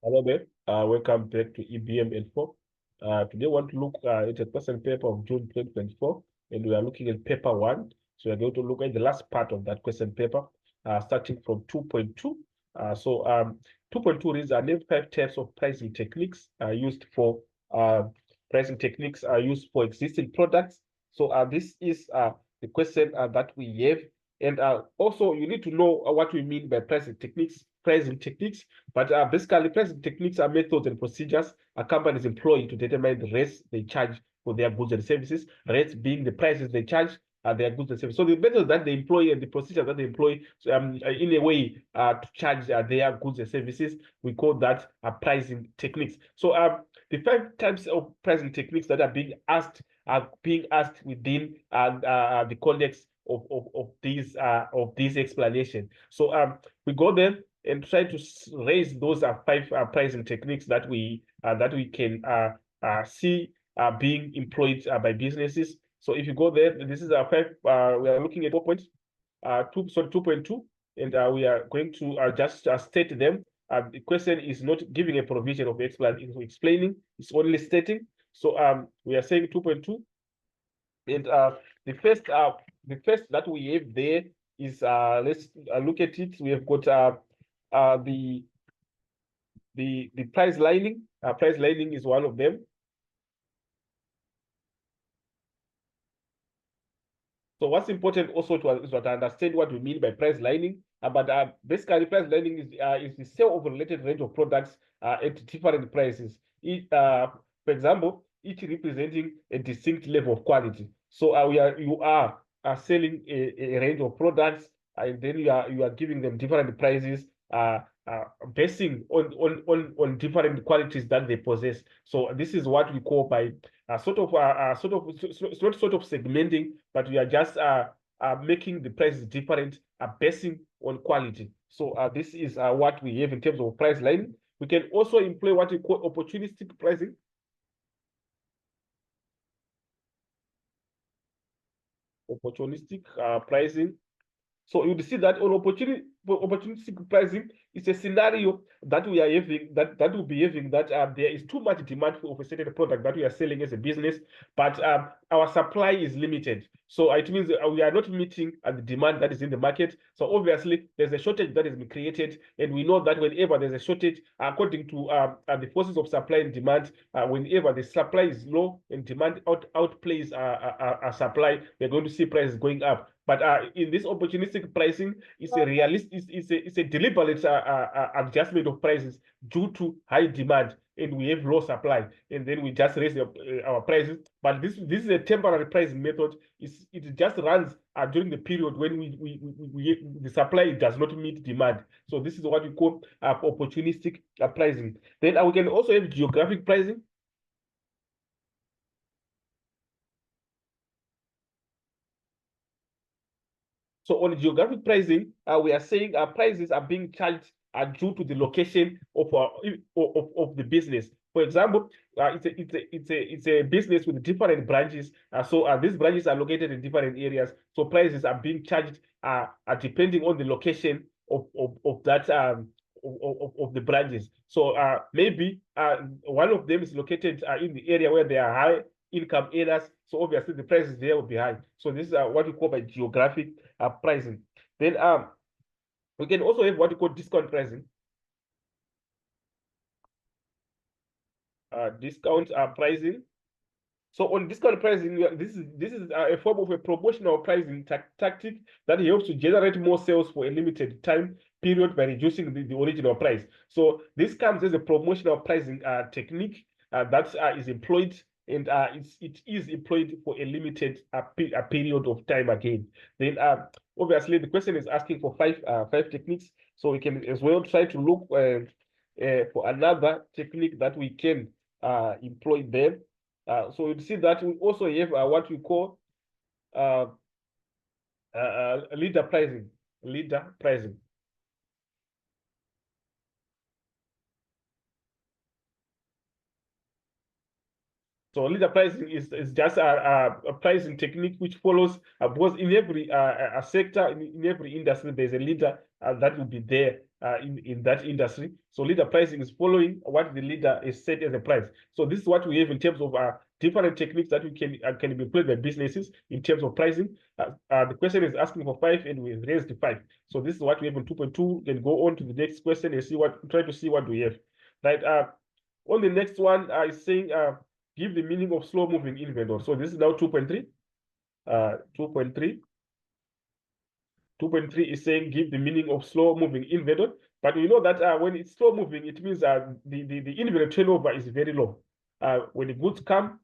Hello there. Welcome back to EBM Info. Today, I want to look at a question paper of June 2024, and we are looking at paper one. So, we're going to look at the last part of that question paper, starting from 2.2. 2.2 reads are named 5 types of pricing techniques used for pricing techniques are used for existing products. So, this is the question that we have. And also, you need to know what we mean by pricing techniques. But basically, pricing techniques are methods and procedures companies employ to determine the rates they charge for their goods and services, rates being the prices they charge their goods and services. So the methods that they employ and the procedures that they employ in a way to charge their goods and services, we call that pricing techniques. So the 5 types of pricing techniques that are being asked within the context of these explanation. So we go there and try to raise those 5 pricing techniques that we can see being employed by businesses. So if you go there, this is our 5. We are looking at 2.2, and we are going to just state them. The question is not giving a provision of explaining; it's only stating. So we are saying 2.2, and the first that we have there is let's look at it. We have got the price lining. Price lining is one of them. So what's important also to understand what we mean by price lining. But basically, price lining is the sale of a related range of products at different prices. For example, each representing a distinct level of quality. So you are selling a range of products, and then you are giving them different prices. Uh, Basing on different qualities that they possess. So this is what we call by it's not sort of segmenting, but we are just making the prices different basing on quality. So this is what we have in terms of price line. We can also employ what we call opportunistic pricing. Opportunistic pricing. So you see that on opportunistic pricing is a scenario that we are having that will be having that there is too much demand for a certain product that we are selling as a business, but our supply is limited. So it means we are not meeting the demand that is in the market. So obviously there's a shortage that has been created, and we know that whenever there's a shortage, according to the forces of supply and demand, whenever the supply is low and demand outplays supply, we're going to see prices going up. But in this opportunistic pricing, it's a deliberate adjustment of prices due to high demand, and we have low supply, and then we just raise our prices. But this is a temporary pricing method. It just runs during the period when the supply does not meet demand. So this is what we call opportunistic pricing. Then we can also have geographic pricing. So on geographic pricing, we are saying our prices are being charged due to the location of the business. For example, it's a business with different branches. So these branches are located in different areas. So prices are being charged depending on the location of that of the branches. So maybe one of them is located in the area where there are high income areas. So obviously the prices there will be high. So this is what we call by geographic pricing. Then we can also have what we call discount pricing. Discount pricing. So on discount pricing, this is a form of a promotional pricing tactic that helps to generate more sales for a limited time period by reducing the original price. So this comes as a promotional pricing technique that is employed, and it is employed for a limited period of time again. Then obviously the question is asking for five techniques, so we can as well try to look for another technique that we can employ there. So you see that we also have what we call uh, leader pricing. Leader pricing. So leader pricing is just a pricing technique which follows because in every sector, in every industry, there's a leader that will be there. in that industry. So leader pricing is following what the leader is set as a price. So this is what we have in terms of different techniques that we can be employed by businesses in terms of pricing. The question is asking for 5 and we raised 5. So this is what we have in 2.2. Then go on to the next question and try to see what we have. Right. On the next one, is saying give the meaning of slow moving inventory. So this is now 2.3. 2.3. 2.3 is saying give the meaning of slow moving inventory. But we know that when it's slow moving, it means the inventory turnover is very low. When the goods come,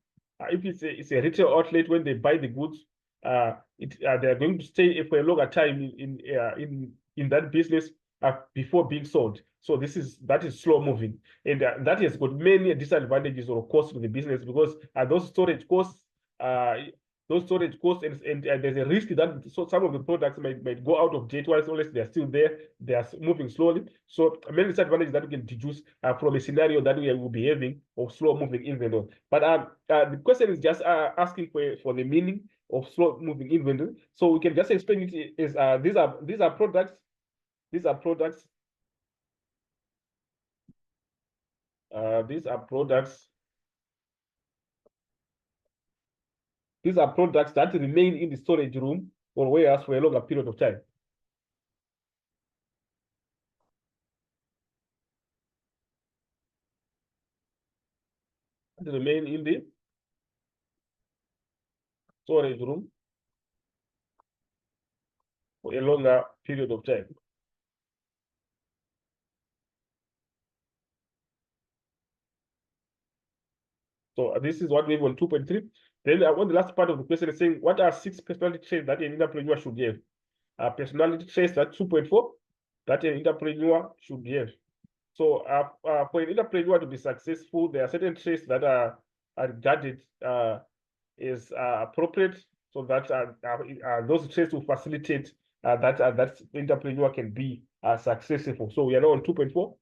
if it's a retail outlet, when they buy the goods, they're going to stay for a longer time in that business before being sold. So that is slow moving, and that has got many disadvantages or costs to the business, because those storage costs and there's a risk that some of the products might go out of date unless they're still there, they are moving slowly. So many disadvantages that we can deduce from a scenario that we will be having of slow moving inventory. But the question is just asking for the meaning of slow moving inventory. So we can just explain it as these are products. These are products that remain in the storage room or warehouse for a longer period of time. That remain in the storage room for a longer period of time. So this is what we have on 2.3. Then on the last part of the question is saying, what are 6 personality traits that an entrepreneur should have? Personality traits that 2.4 that an entrepreneur should have. So for an entrepreneur to be successful, there are certain traits that are regarded as appropriate, so that those traits will facilitate that entrepreneur can be successful. So we are now on 2.4.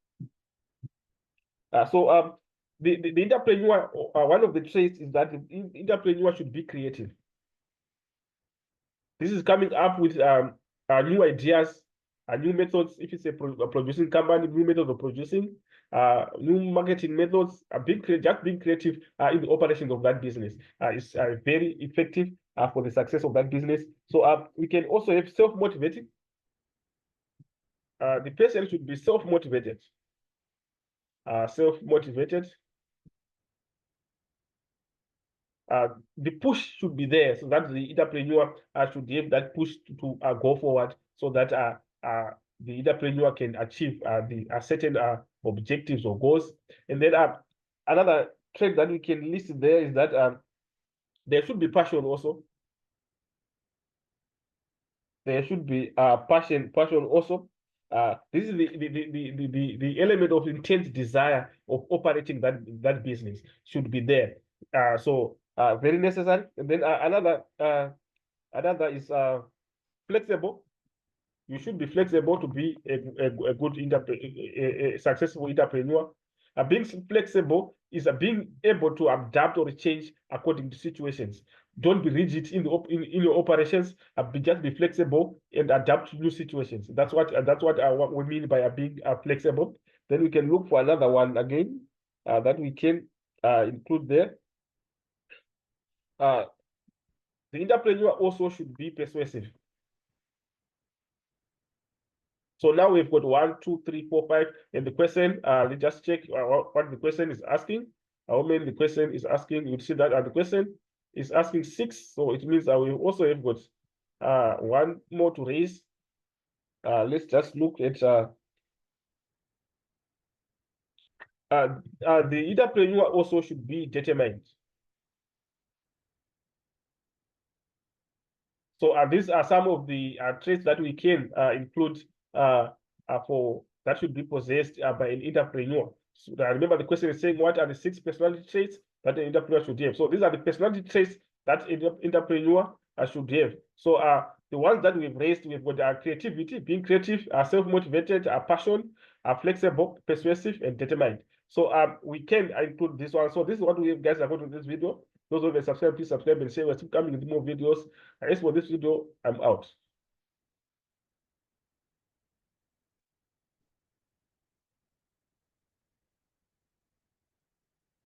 The entrepreneur, one of the traits is that the entrepreneur should be creative. This is coming up with new ideas, new methods. If it's a producing company, new methods of producing, new marketing methods. Just being creative in the operations of that business is very effective for the success of that business. So we can also have self-motivated. The person should be self-motivated. The push should be there, so that the entrepreneur should have that push to go forward, so that the entrepreneur can achieve the certain objectives or goals. And then another trait that we can list there is that there should be passion also. There should be passion also. This is the element of intense desire of operating that business should be there. So very necessary. And then another is flexible. You should be flexible to be a good a successful entrepreneur. Being flexible is being able to adapt or change according to situations. Don't be rigid in your operations. Just be flexible and adapt to new situations. That's what we mean by being flexible. Then we can look for another one again that we can include there. The entrepreneur also should be persuasive. So now we've got 1, 2, 3, 4, 5, and the question. Let's just check what the question is asking. How many the question is asking? You see that the question is asking 6, so it means we also have got one more to raise. Let's just look at the entrepreneur also should be determined. So these are some of the traits that we can include for that should be possessed by an entrepreneur. So remember, the question is saying, what are the 6 personality traits that an entrepreneur should have? So these are the personality traits that an entrepreneur should have. So the ones that we've raised, we've got creativity, being creative, self-motivated, passion, flexible, persuasive, and determined. So we can include this one. So this is what we guys are going to this video. Those who have subscribed, please subscribe and share. We're still coming with more videos. As for this video, I'm out.